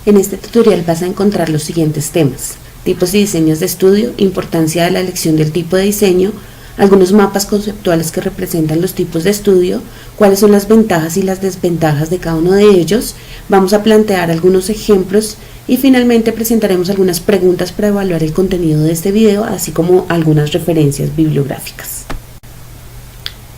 En este tutorial vas a encontrar los siguientes temas: tipos y diseños de estudio, importancia de la elección del tipo de diseño, algunos mapas conceptuales que representan los tipos de estudio, cuáles son las ventajas y las desventajas de cada uno de ellos, vamos a plantear algunos ejemplos y finalmente presentaremos algunas preguntas para evaluar el contenido de este video, así como algunas referencias bibliográficas.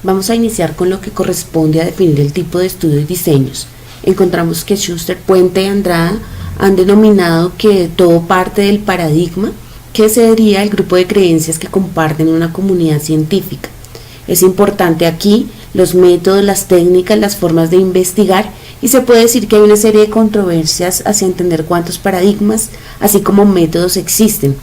Vamos a iniciar con lo que corresponde a definir el tipo de estudio y diseños. Encontramos que Schuster, Puente y Andrada han denominado que todo parte del paradigma, que sería el grupo de creencias que comparten una comunidad científica. Es importante aquí los métodos, las técnicas, las formas de investigar, y se puede decir que hay una serie de controversias hacia entender cuántos paradigmas, así como métodos existen.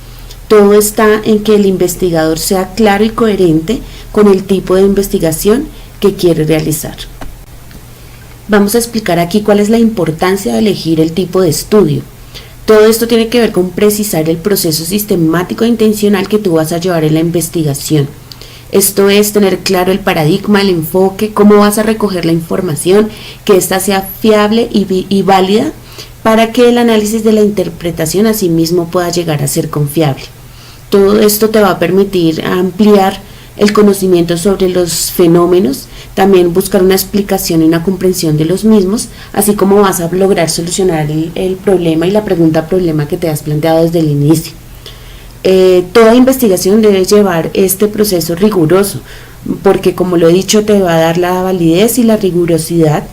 Todo está en que el investigador sea claro y coherente con el tipo de investigación que quiere realizar. Vamos a explicar aquí cuál es la importancia de elegir el tipo de estudio. Todo esto tiene que ver con precisar el proceso sistemático e intencional que tú vas a llevar en la investigación. Esto es tener claro el paradigma, el enfoque, cómo vas a recoger la información, que ésta sea fiable y válida para que el análisis de la interpretación asimismo pueda llegar a ser confiable. Todo esto te va a permitir ampliar el conocimiento sobre los fenómenos, también buscar una explicación y una comprensión de los mismos, así como vas a lograr solucionar el problema y la pregunta-problema que te has planteado desde el inicio. Toda investigación debe llevar este proceso riguroso, porque como lo he dicho, te va a dar la validez y la rigurosidad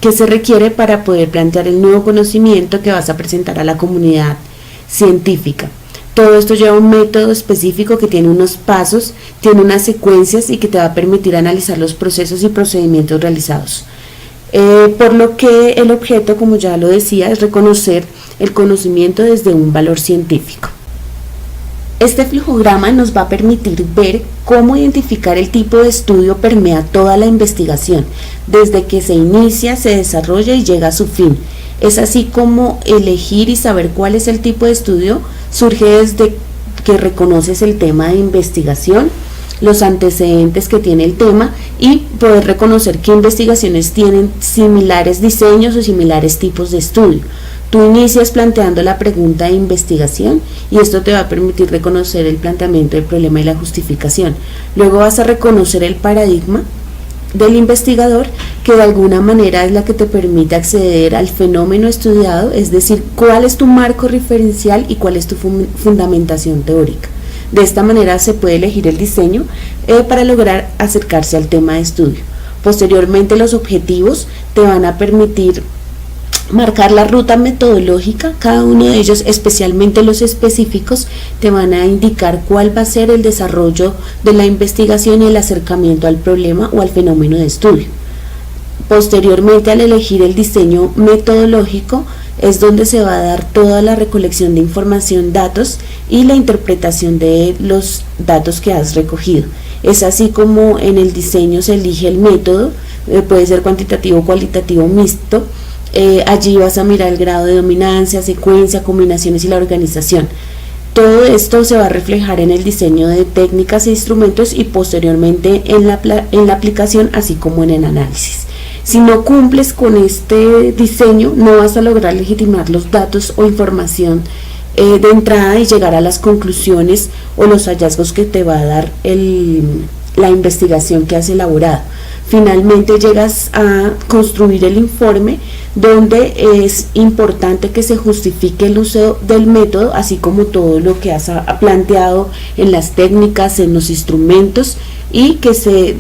que se requiere para poder plantear el nuevo conocimiento que vas a presentar a la comunidad científica. Todo esto lleva un método específico que tiene unos pasos, tiene unas secuencias y que te va a permitir analizar los procesos y procedimientos realizados. Por lo que el objeto, como ya lo decía, es reconocer el conocimiento desde un valor científico. Este flujograma nos va a permitir ver cómo identificar el tipo de estudio permea toda la investigación, desde que se inicia, se desarrolla y llega a su fin. Es así como elegir y saber cuál es el tipo de estudio surge desde que reconoces el tema de investigación, los antecedentes que tiene el tema y poder reconocer qué investigaciones tienen similares diseños o similares tipos de estudio. Tú inicias planteando la pregunta de investigación y esto te va a permitir reconocer el planteamiento del problema y la justificación. Luego vas a reconocer el paradigma del investigador, que de alguna manera es la que te permite acceder al fenómeno estudiado, es decir, cuál es tu marco referencial y cuál es tu fundamentación teórica. De esta manera se puede elegir el diseño para lograr acercarse al tema de estudio. Posteriormente, los objetivos te van a permitir marcar la ruta metodológica. Cada uno de ellos, especialmente los específicos, te van a indicar cuál va a ser el desarrollo de la investigación y el acercamiento al problema o al fenómeno de estudio. Posteriormente, al elegir el diseño metodológico, es donde se va a dar toda la recolección de información, datos y la interpretación de los datos que has recogido. Es así como en el diseño se elige el método, puede ser cuantitativo, cualitativo, mixto. Allí vas a mirar el grado de dominancia, secuencia, combinaciones y la organización. Todo esto se va a reflejar en el diseño de técnicas e instrumentos y posteriormente en la aplicación, así como en el análisis. Si no cumples con este diseño, no vas a lograr legitimar los datos o información de entrada y llegar a las conclusiones o los hallazgos que te va a dar la investigación que has elaborado. Finalmente llegas a construir el informe, donde es importante que se justifique el uso del método, así como todo lo que has planteado en las técnicas, en los instrumentos, y que se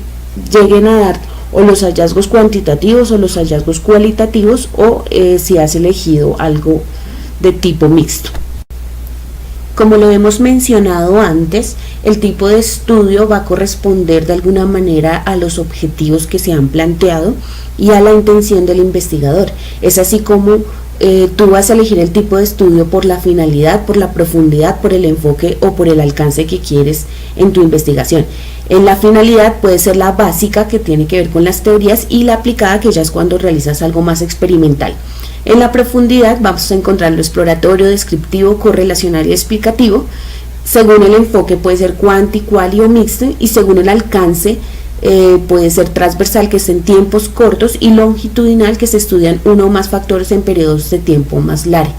lleguen a dar o los hallazgos cuantitativos o los hallazgos cualitativos, o si has elegido algo de tipo mixto. Como lo hemos mencionado antes, el tipo de estudio va a corresponder de alguna manera a los objetivos que se han planteado y a la intención del investigador. Es así como tú vas a elegir el tipo de estudio por la finalidad, por la profundidad, por el enfoque o por el alcance que quieres en tu investigación. En la finalidad puede ser la básica, que tiene que ver con las teorías, y la aplicada, que ya es cuando realizas algo más experimental. En la profundidad vamos a encontrar lo exploratorio, descriptivo, correlacional y explicativo. Según el enfoque puede ser cuanti, quali o mixto, y según el alcance puede ser transversal, que es en tiempos cortos, y longitudinal, que se estudian uno o más factores en periodos de tiempo más largos.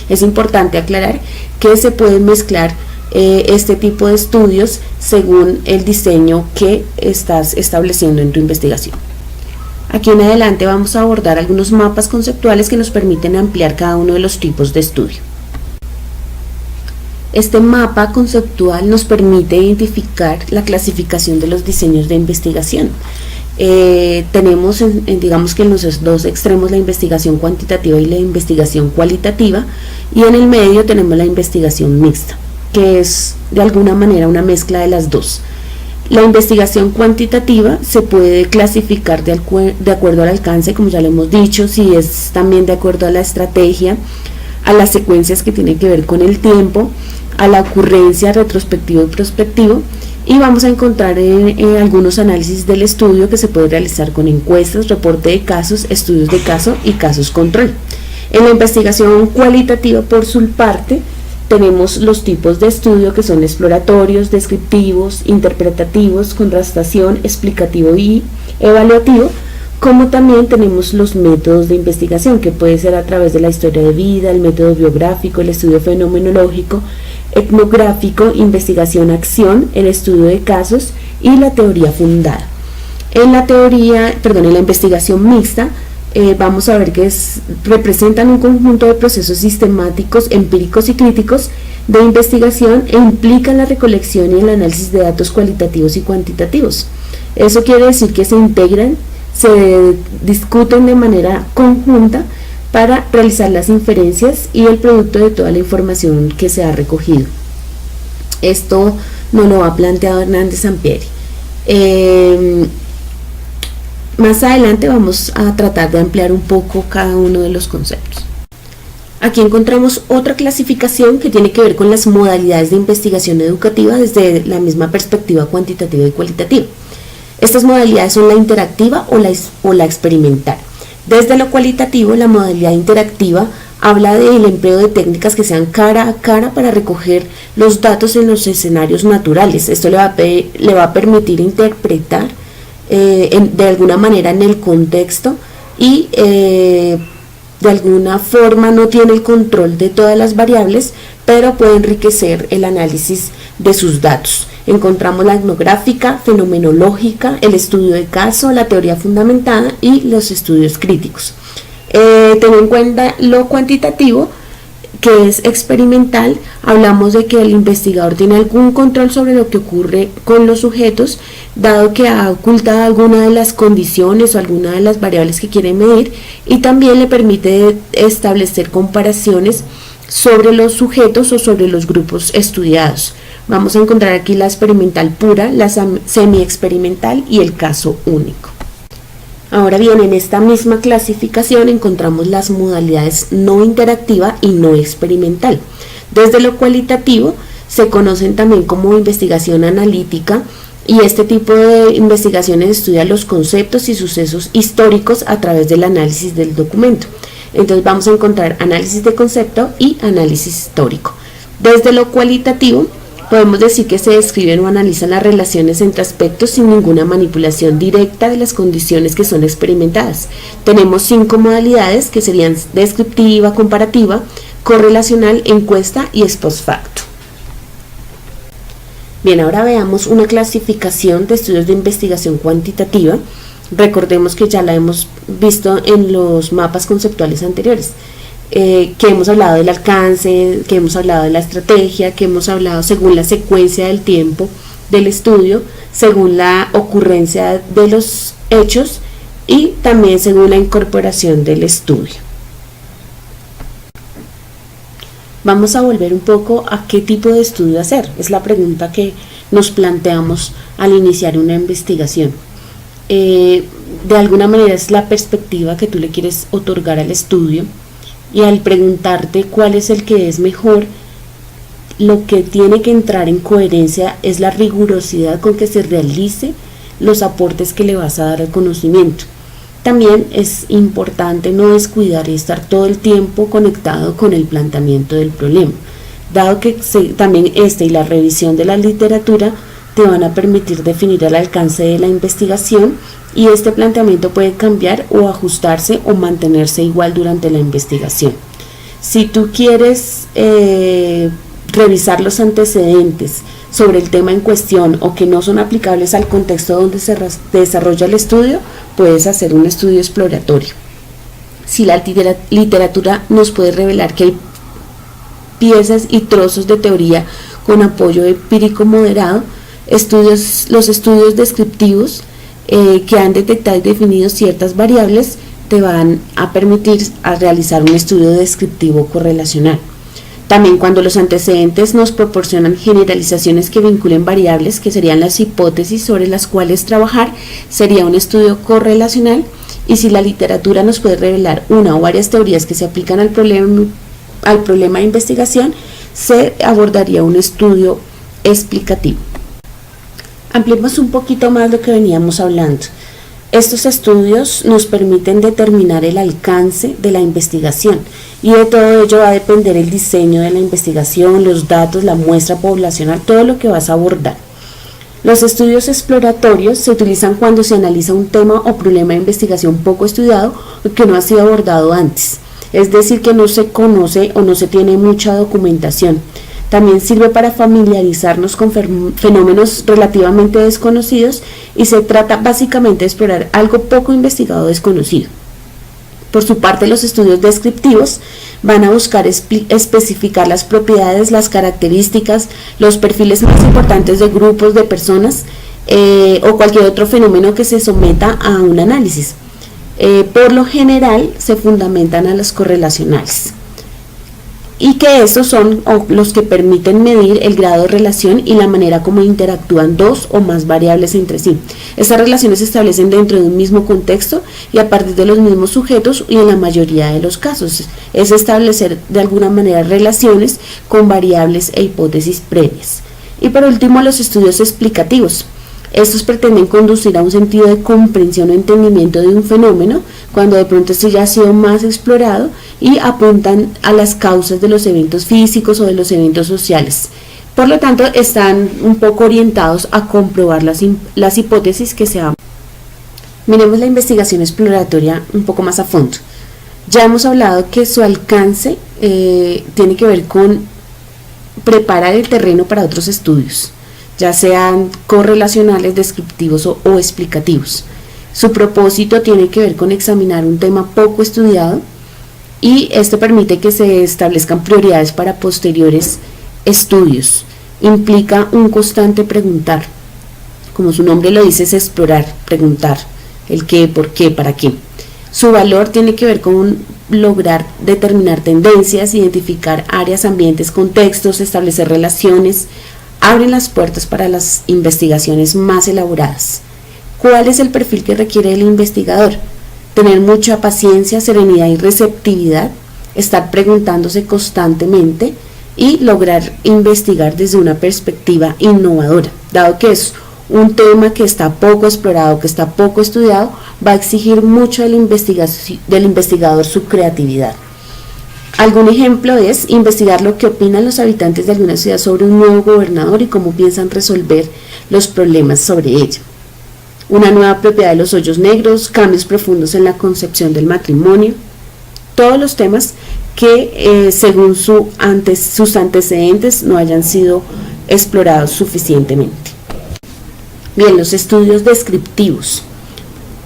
Es importante aclarar que se pueden mezclar este tipo de estudios según el diseño que estás estableciendo en tu investigación. Aquí en adelante vamos a abordar algunos mapas conceptuales que nos permiten ampliar cada uno de los tipos de estudio. Este mapa conceptual nos permite identificar la clasificación de los diseños de investigación. Tenemos, digamos que en los dos extremos, la investigación cuantitativa y la investigación cualitativa, y en el medio tenemos la investigación mixta, que es de alguna manera una mezcla de las dos. La investigación cuantitativa se puede clasificar de acuerdo al alcance, como ya lo hemos dicho, si es también de acuerdo a la estrategia, a las secuencias que tienen que ver con el tiempo, a la ocurrencia, retrospectivo y prospectivo, y vamos a encontrar algunos análisis del estudio que se puede realizar con encuestas, reporte de casos, estudios de caso y casos control. En la investigación cualitativa, por su parte, tenemos los tipos de estudio que son exploratorios, descriptivos, interpretativos, contrastación, explicativo y evaluativo, como también tenemos los métodos de investigación, que puede ser a través de la historia de vida, el método biográfico, el estudio fenomenológico, etnográfico, investigación-acción, el estudio de casos y la teoría fundada. En la investigación mixta, vamos a ver que representan un conjunto de procesos sistemáticos, empíricos y críticos de investigación e implican la recolección y el análisis de datos cualitativos y cuantitativos. Eso quiere decir que se integran, se discuten de manera conjunta para realizar las inferencias y el producto de toda la información que se ha recogido. Esto nos lo ha planteado Hernández Sampieri. Más adelante vamos a tratar de ampliar un poco cada uno de los conceptos. Aquí encontramos otra clasificación que tiene que ver con las modalidades de investigación educativa desde la misma perspectiva cuantitativa y cualitativa. Estas modalidades son la interactiva o la experimental. Desde lo cualitativo, la modalidad interactiva habla del empleo de técnicas que sean cara a cara para recoger los datos en los escenarios naturales. Esto le va a permitir interpretar de alguna manera en el contexto y de alguna forma no tiene el control de todas las variables, pero puede enriquecer el análisis de sus datos. Encontramos la etnográfica, fenomenológica, el estudio de caso, la teoría fundamentada y los estudios críticos. Ten en cuenta lo cuantitativo, que es experimental. Hablamos de que el investigador tiene algún control sobre lo que ocurre con los sujetos, dado que ha ocultado alguna de las condiciones o alguna de las variables que quiere medir, y también le permite establecer comparaciones sobre los sujetos o sobre los grupos estudiados. Vamos a encontrar aquí la experimental pura, la semi-experimental y el caso único. Ahora bien, en esta misma clasificación encontramos las modalidades no interactiva y no experimental. Desde lo cualitativo se conocen también como investigación analítica, y este tipo de investigaciones estudia los conceptos y sucesos históricos a través del análisis del documento. Entonces vamos a encontrar análisis de concepto y análisis histórico. Desde lo cualitativo podemos decir que se describen o analizan las relaciones entre aspectos sin ninguna manipulación directa de las condiciones que son experimentadas. Tenemos 5 modalidades que serían descriptiva, comparativa, correlacional, encuesta y ex post facto. Bien, ahora veamos una clasificación de estudios de investigación cuantitativa. Recordemos que ya la hemos visto en los mapas conceptuales anteriores. Que hemos hablado del alcance, que hemos hablado de la estrategia, que hemos hablado según la secuencia del tiempo del estudio, según la ocurrencia de los hechos y también según la incorporación del estudio. Vamos a volver un poco a qué tipo de estudio hacer. Es la pregunta que nos planteamos al iniciar una investigación. De alguna manera es la perspectiva que tú le quieres otorgar al estudio. Y al preguntarte cuál es el que es mejor, lo que tiene que entrar en coherencia es la rigurosidad con que se realice los aportes que le vas a dar al conocimiento. También es importante no descuidar y estar todo el tiempo conectado con el planteamiento del problema, dado que también y la revisión de la literatura te van a permitir definir el alcance de la investigación, y este planteamiento puede cambiar o ajustarse o mantenerse igual durante la investigación. Si tú quieres revisar los antecedentes sobre el tema en cuestión o que no son aplicables al contexto donde se desarrolla el estudio, puedes hacer un estudio exploratorio. Si la literatura nos puede revelar que hay piezas y trozos de teoría con apoyo empírico moderado, los estudios descriptivos que han detectado y definido ciertas variables te van a permitir realizar un estudio descriptivo correlacional. También cuando los antecedentes nos proporcionan generalizaciones que vinculen variables, que serían las hipótesis sobre las cuales trabajar, sería un estudio correlacional. Y si la literatura nos puede revelar una o varias teorías que se aplican al problema de investigación, se abordaría un estudio explicativo. Ampliemos un poquito más lo que veníamos hablando. Estos estudios nos permiten determinar el alcance de la investigación, y de todo ello va a depender el diseño de la investigación, los datos, la muestra poblacional, todo lo que vas a abordar. Los estudios exploratorios se utilizan cuando se analiza un tema o problema de investigación poco estudiado o que no ha sido abordado antes, es decir, que no se conoce o no se tiene mucha documentación. También sirve para familiarizarnos con fenómenos relativamente desconocidos, y se trata básicamente de explorar algo poco investigado o desconocido. Por su parte, los estudios descriptivos van a buscar especificar las propiedades, las características, los perfiles más importantes de grupos de personas o cualquier otro fenómeno que se someta a un análisis. Por lo general se fundamentan a los correlacionales, y que estos son los que permiten medir el grado de relación y la manera como interactúan dos o más variables entre sí. Estas relaciones se establecen dentro de un mismo contexto y a partir de los mismos sujetos, y en la mayoría de los casos es establecer de alguna manera relaciones con variables e hipótesis previas. Y por último, los estudios explicativos. Estos pretenden conducir a un sentido de comprensión o entendimiento de un fenómeno cuando de pronto esto ya ha sido más explorado, y apuntan a las causas de los eventos físicos o de los eventos sociales. Por lo tanto, están un poco orientados a comprobar las hipótesis que se han. Miremos la investigación exploratoria un poco más a fondo. Ya hemos hablado que su alcance tiene que ver con preparar el terreno para otros estudios, ya sean correlacionales, descriptivos o explicativos. Su propósito tiene que ver con examinar un tema poco estudiado, y esto permite que se establezcan prioridades para posteriores estudios. Implica un constante preguntar. Como su nombre lo dice, es explorar, preguntar el qué, por qué, para qué. Su valor tiene que ver con lograr determinar tendencias, identificar áreas, ambientes, contextos, establecer relaciones. Abren las puertas para las investigaciones más elaboradas. ¿Cuál es el perfil que requiere el investigador? Tener mucha paciencia, serenidad y receptividad, estar preguntándose constantemente y lograr investigar desde una perspectiva innovadora. Dado que es un tema que está poco explorado, que está poco estudiado, va a exigir mucho del investigador su creatividad. Algún ejemplo es investigar lo que opinan los habitantes de alguna ciudad sobre un nuevo gobernador y cómo piensan resolver los problemas sobre ello. Una nueva propiedad de los hoyos negros, cambios profundos en la concepción del matrimonio, todos los temas que según sus antecedentes no hayan sido explorados suficientemente. Bien, los estudios descriptivos.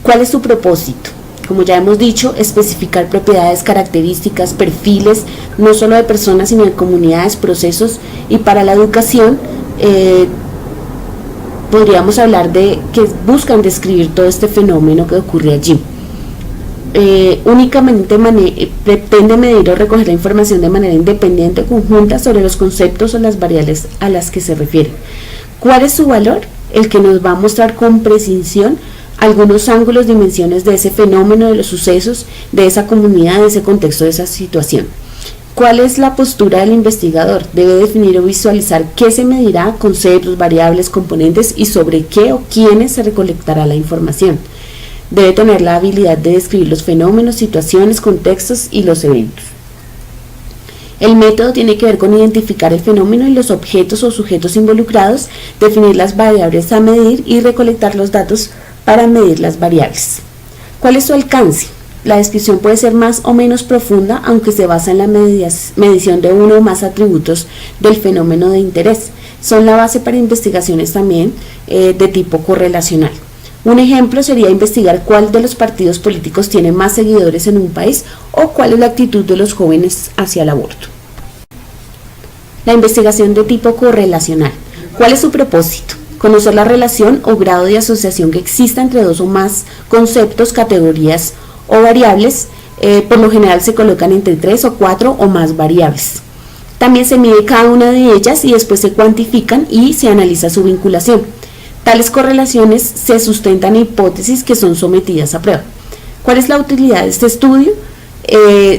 ¿Cuál es su propósito? Como ya hemos dicho, especificar propiedades, características, perfiles, no solo de personas, sino de comunidades, procesos, y para la educación, podríamos hablar de que buscan describir todo este fenómeno que ocurre allí. Únicamente pretende medir o recoger la información de manera independiente o conjunta sobre los conceptos o las variables a las que se refiere. ¿Cuál es su valor? El que nos va a mostrar con precisión algunos ángulos, dimensiones de ese fenómeno, de los sucesos, de esa comunidad, de ese contexto, de esa situación. ¿Cuál es la postura del investigador? Debe definir o visualizar qué se medirá, conceptos, variables, componentes y sobre qué o quiénes se recolectará la información. Debe tener la habilidad de describir los fenómenos, situaciones, contextos y los eventos. El método tiene que ver con identificar el fenómeno y los objetos o sujetos involucrados, definir las variables a medir y recolectar los datos para medir las variables. ¿Cuál es su alcance? La descripción puede ser más o menos profunda, aunque se basa en la medición de uno o más atributos del fenómeno de interés. Son la base para investigaciones también de tipo correlacional. Un ejemplo sería investigar cuál de los partidos políticos tiene más seguidores en un país o cuál es la actitud de los jóvenes hacia el aborto. La investigación de tipo correlacional. ¿Cuál es su propósito? Conocer la relación o grado de asociación que exista entre dos o más conceptos, categorías o variables. Por lo general se colocan entre 3 o 4 o más variables. También se mide cada una de ellas y después se cuantifican y se analiza su vinculación. Tales correlaciones se sustentan en hipótesis que son sometidas a prueba. ¿Cuál es la utilidad de este estudio?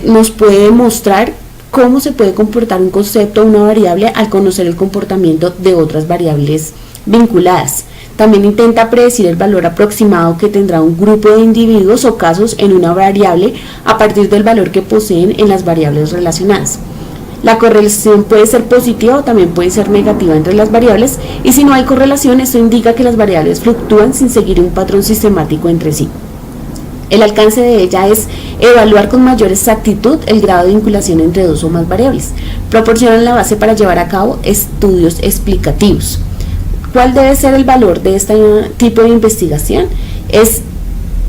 Nos puede mostrar cómo se puede comportar un concepto o una variable al conocer el comportamiento de otras variables vinculadas. También intenta predecir el valor aproximado que tendrá un grupo de individuos o casos en una variable a partir del valor que poseen en las variables relacionadas. La correlación puede ser positiva o también puede ser negativa entre las variables, y si no hay correlación, eso indica que las variables fluctúan sin seguir un patrón sistemático entre sí. El alcance de ella es evaluar con mayor exactitud el grado de vinculación entre dos o más variables. Proporcionan la base para llevar a cabo estudios explicativos. ¿Cuál debe ser el valor de este tipo de investigación? Es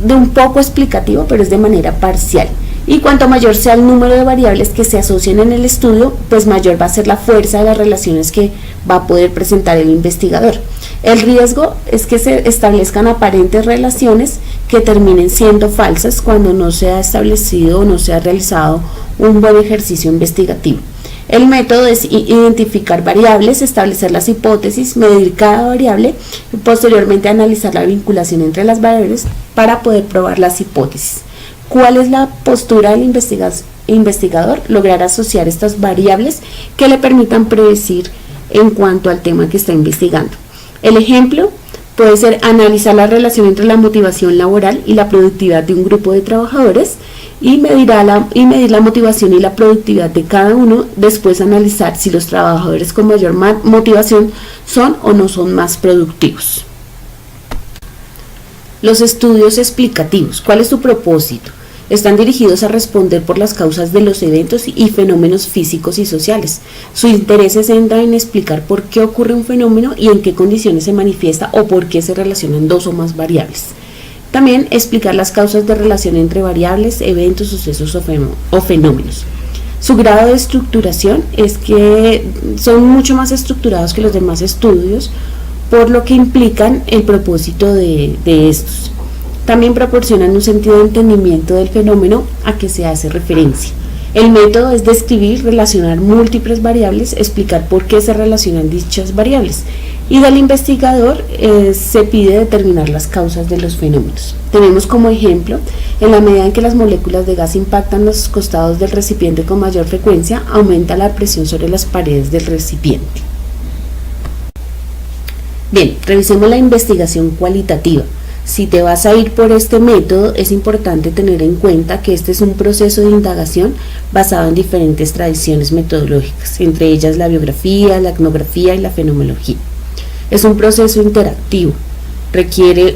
de un poco explicativo, pero es de manera parcial. Y cuanto mayor sea el número de variables que se asocian en el estudio, pues mayor va a ser la fuerza de las relaciones que va a poder presentar el investigador. El riesgo es que se establezcan aparentes relaciones que terminen siendo falsas cuando no se ha establecido o no se ha realizado un buen ejercicio investigativo. El método es identificar variables, establecer las hipótesis, medir cada variable y posteriormente analizar la vinculación entre las variables para poder probar las hipótesis. ¿Cuál es la postura del investigador? Lograr asociar estas variables que le permitan predecir en cuanto al tema que está investigando. El ejemplo puede ser analizar la relación entre la motivación laboral y la productividad de un grupo de trabajadores y medir la motivación y la productividad de cada uno, después analizar si los trabajadores con mayor motivación son o no son más productivos. Los estudios explicativos, ¿cuál es su propósito? Están dirigidos a responder por las causas de los eventos y fenómenos físicos y sociales. Su interés se centra en explicar por qué ocurre un fenómeno y en qué condiciones se manifiesta o por qué se relacionan dos o más variables. También explicar las causas de relación entre variables, eventos, sucesos o fenómenos. Su grado de estructuración es que son mucho más estructurados que los demás estudios, por lo que implican el propósito de estos. También proporcionan un sentido de entendimiento del fenómeno a que se hace referencia. El método es describir, relacionar múltiples variables, explicar por qué se relacionan dichas variables, y del investigador se pide determinar las causas de los fenómenos. Tenemos como ejemplo, en la medida en que las moléculas de gas impactan los costados del recipiente con mayor frecuencia, aumenta la presión sobre las paredes del recipiente. Bien, revisemos la investigación cualitativa. Si te vas a ir por este método, es importante tener en cuenta que este es un proceso de indagación basado en diferentes tradiciones metodológicas, entre ellas la biografía, la etnografía y la fenomenología. Es un proceso interactivo, requiere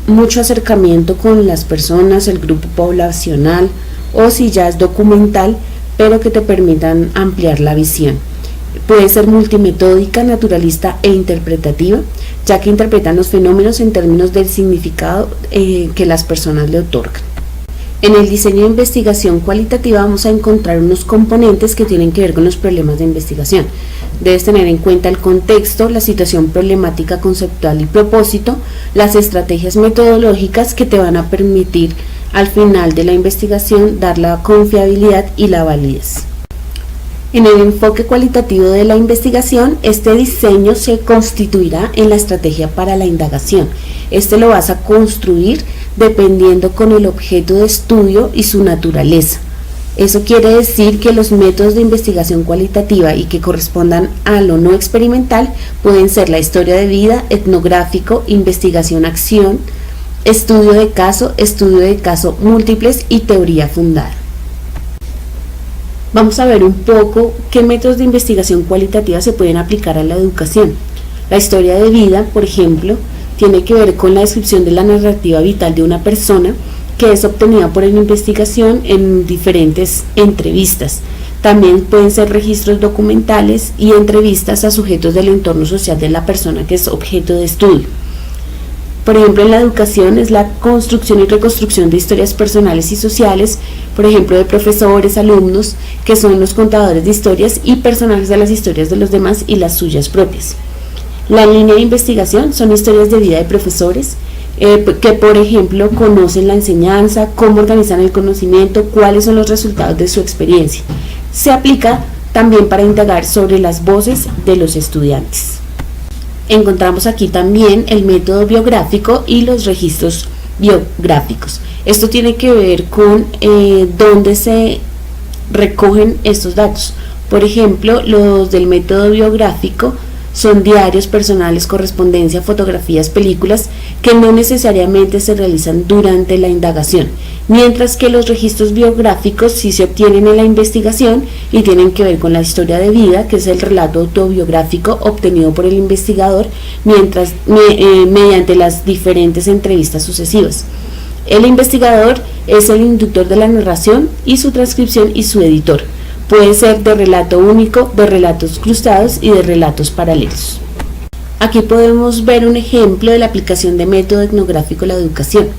mucho acercamiento con las personas, el grupo poblacional, o si ya es documental, pero que te permitan ampliar la visión. Puede ser multimetódica, naturalista e interpretativa, ya que interpretan los fenómenos en términos del significado que las personas le otorgan. En el diseño de investigación cualitativa vamos a encontrar unos componentes que tienen que ver con los problemas de investigación. Debes tener en cuenta el contexto, la situación problemática conceptual y propósito, las estrategias metodológicas que te van a permitir al final de la investigación dar la confiabilidad y la validez. En el enfoque cualitativo de la investigación, este diseño se constituirá en la estrategia para la indagación. Este lo vas a construir dependiendo con el objeto de estudio y su naturaleza. Eso quiere decir que los métodos de investigación cualitativa y que correspondan a lo no experimental pueden ser la historia de vida, etnográfico, investigación-acción, estudio de caso múltiples y teoría fundada. Vamos a ver un poco qué métodos de investigación cualitativa se pueden aplicar a la educación. La historia de vida, por ejemplo, tiene que ver con la descripción de la narrativa vital de una persona que es obtenida por la investigación en diferentes entrevistas. También pueden ser registros documentales y entrevistas a sujetos del entorno social de la persona que es objeto de estudio. Por ejemplo, en la educación es la construcción y reconstrucción de historias personales y sociales, por ejemplo, de profesores, alumnos, que son los contadores de historias y personajes de las historias de los demás y las suyas propias. La línea de investigación son historias de vida de profesores, que por ejemplo conocen la enseñanza, cómo organizan el conocimiento, cuáles son los resultados de su experiencia. Se aplica también para indagar sobre las voces de los estudiantes. Encontramos aquí también el método biográfico y los registros biográficos. Esto tiene que ver con dónde se recogen estos datos. Por ejemplo, los del método biográfico son diarios personales, correspondencia, fotografías, películas que no necesariamente se realizan durante la indagación, mientras que los registros biográficos sí se obtienen en la investigación y tienen que ver con la historia de vida, que es el relato autobiográfico obtenido por el investigador mediante las diferentes entrevistas sucesivas. El investigador es el inductor de la narración y su transcripción y su editor. Puede ser de relato único, de relatos cruzados y de relatos paralelos. Aquí podemos ver un ejemplo de la aplicación de método etnográfico a la educación.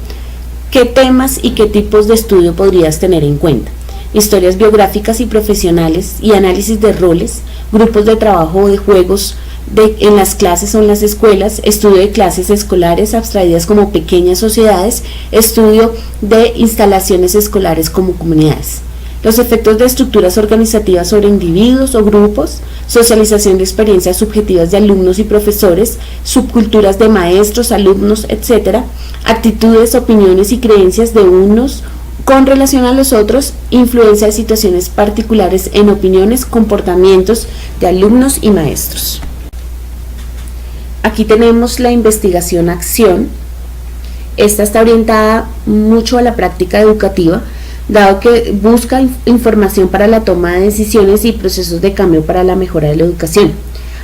¿Qué temas y qué tipos de estudio podrías tener en cuenta? Historias biográficas y profesionales y análisis de roles, grupos de trabajo o de juegos en las clases o en las escuelas, estudio de clases escolares abstraídas como pequeñas sociedades, estudio de instalaciones escolares como comunidades. Los efectos de estructuras organizativas sobre individuos o grupos, socialización de experiencias subjetivas de alumnos y profesores, subculturas de maestros, alumnos, etc., actitudes, opiniones y creencias de unos con relación a los otros, influencia de situaciones particulares en opiniones, comportamientos de alumnos y maestros. Aquí tenemos la investigación-acción. Esta está orientada mucho a la práctica educativa, dado que busca información para la toma de decisiones y procesos de cambio para la mejora de la educación.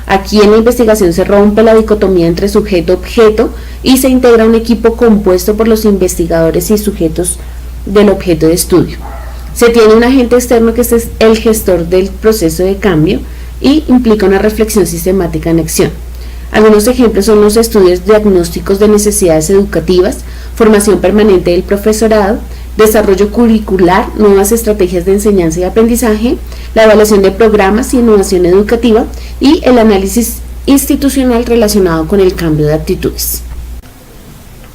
Aquí en la investigación se rompe la dicotomía entre sujeto-objeto y se integra un equipo compuesto por los investigadores y sujetos del objeto de estudio. Se tiene un agente externo que es el gestor del proceso de cambio y implica una reflexión sistemática en acción. Algunos ejemplos son los estudios diagnósticos de necesidades educativas, formación permanente del profesorado, desarrollo curricular, nuevas estrategias de enseñanza y aprendizaje, la evaluación de programas y innovación educativa y el análisis institucional relacionado con el cambio de actitudes.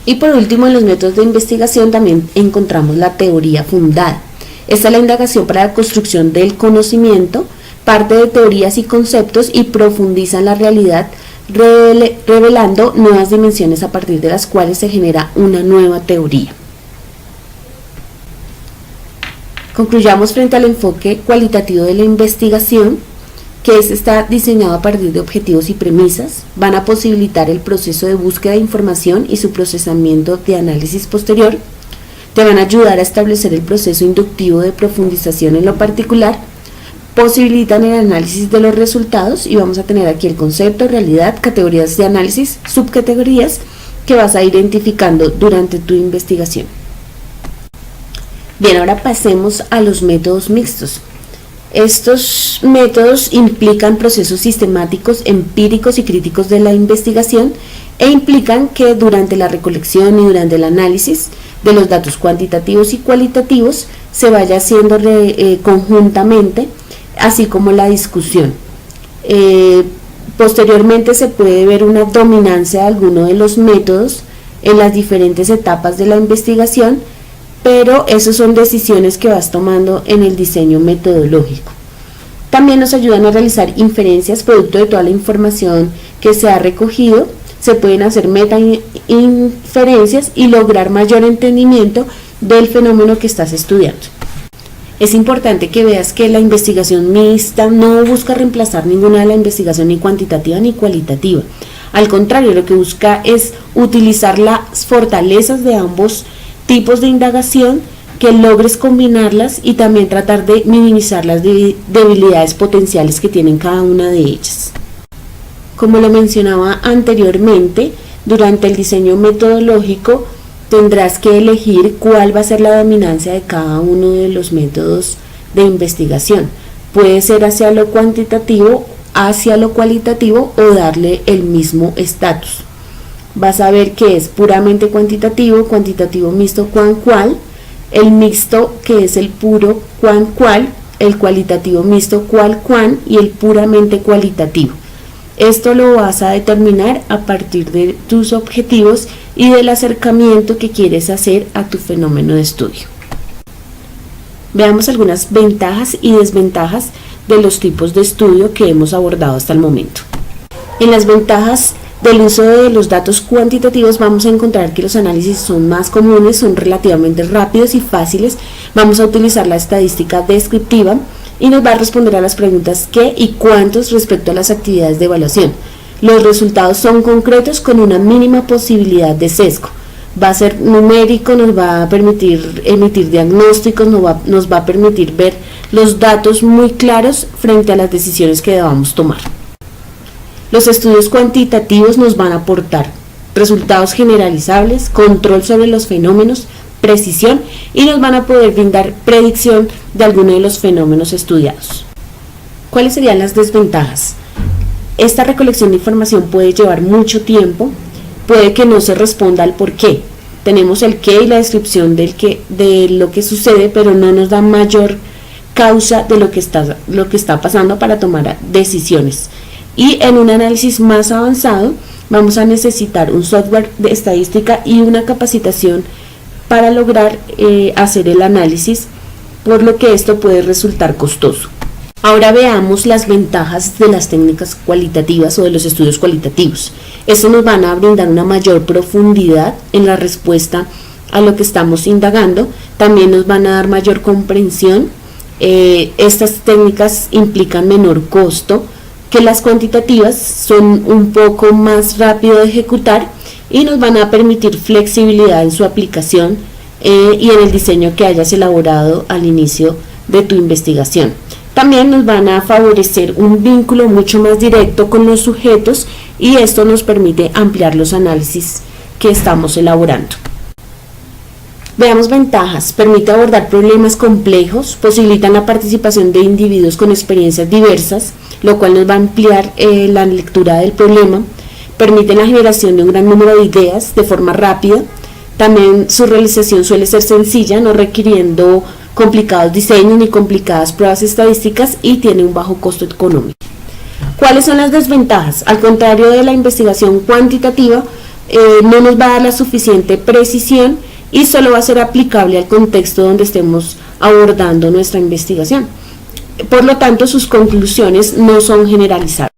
Y por último, en los métodos de investigación también encontramos la teoría fundada. Esta es la indagación para la construcción del conocimiento, parte de teorías y conceptos y profundiza en la realidad, revelando nuevas dimensiones a partir de las cuales se genera una nueva teoría. Concluyamos frente al enfoque cualitativo de la investigación, que está diseñado a partir de objetivos y premisas, van a posibilitar el proceso de búsqueda de información y su procesamiento de análisis posterior, te van a ayudar a establecer el proceso inductivo de profundización en lo particular, posibilitan el análisis de los resultados y vamos a tener aquí el concepto, realidad, categorías de análisis, subcategorías que vas a ir identificando durante tu investigación. Bien, ahora pasemos a los métodos mixtos. Estos métodos implican procesos sistemáticos, empíricos y críticos de la investigación e implican que durante la recolección y durante el análisis de los datos cuantitativos y cualitativos se vaya haciendo conjuntamente, así como la discusión. Posteriormente se puede ver una dominancia de alguno de los métodos en las diferentes etapas de la investigación, pero esas son decisiones que vas tomando en el diseño metodológico. También nos ayudan a realizar inferencias producto de toda la información que se ha recogido. Se pueden hacer meta-inferencias y lograr mayor entendimiento del fenómeno que estás estudiando. Es importante que veas que la investigación mixta no busca reemplazar ninguna de la investigación ni cuantitativa ni cualitativa. Al contrario, lo que busca es utilizar las fortalezas de ambos tipos de indagación que logres combinarlas y también tratar de minimizar las debilidades potenciales que tienen cada una de ellas. Como lo mencionaba anteriormente, durante el diseño metodológico tendrás que elegir cuál va a ser la dominancia de cada uno de los métodos de investigación. Puede ser hacia lo cuantitativo, hacia lo cualitativo o darle el mismo estatus. Vas a ver que es puramente cuantitativo, cuantitativo mixto cuan-cual, el mixto que es el puro cuan-cual, el cualitativo mixto cual-cuan y el puramente cualitativo. Esto lo vas a determinar a partir de tus objetivos y del acercamiento que quieres hacer a tu fenómeno de estudio. Veamos algunas ventajas y desventajas de los tipos de estudio que hemos abordado hasta el momento. En las ventajas del uso de los datos cuantitativos vamos a encontrar que los análisis son más comunes, son relativamente rápidos y fáciles. Vamos a utilizar la estadística descriptiva y nos va a responder a las preguntas qué y cuántos respecto a las actividades de evaluación. Los resultados son concretos con una mínima posibilidad de sesgo. Va a ser numérico, nos va a permitir emitir diagnósticos, nos va a permitir ver los datos muy claros frente a las decisiones que debamos tomar. Los estudios cuantitativos nos van a aportar resultados generalizables, control sobre los fenómenos, precisión y nos van a poder brindar predicción de alguno de los fenómenos estudiados. ¿Cuáles serían las desventajas? Esta recolección de información puede llevar mucho tiempo, puede que no se responda al por qué. Tenemos el qué y la descripción de lo que sucede, pero no nos da mayor causa de lo que está pasando para tomar decisiones. Y en un análisis más avanzado vamos a necesitar un software de estadística y una capacitación para lograr hacer el análisis, por lo que esto puede resultar costoso. Ahora veamos las ventajas de las técnicas cualitativas o de los estudios cualitativos. Estos nos van a brindar una mayor profundidad en la respuesta a lo que estamos indagando, también nos van a dar mayor comprensión. Estas técnicas implican menor costo que las cuantitativas, son un poco más rápido de ejecutar y nos van a permitir flexibilidad en su aplicación y en el diseño que hayas elaborado al inicio de tu investigación. También nos van a favorecer un vínculo mucho más directo con los sujetos y esto nos permite ampliar los análisis que estamos elaborando. Veamos ventajas. Permite abordar problemas complejos, posibilitan la participación de individuos con experiencias diversas, lo cual nos va a ampliar la lectura del problema, permite la generación de un gran número de ideas de forma rápida, también su realización suele ser sencilla, no requiriendo complicados diseños ni complicadas pruebas estadísticas y tiene un bajo costo económico. ¿Cuáles son las desventajas? Al contrario de la investigación cuantitativa, no nos va a dar la suficiente precisión y solo va a ser aplicable al contexto donde estemos abordando nuestra investigación. Por lo tanto, sus conclusiones no son generalizables.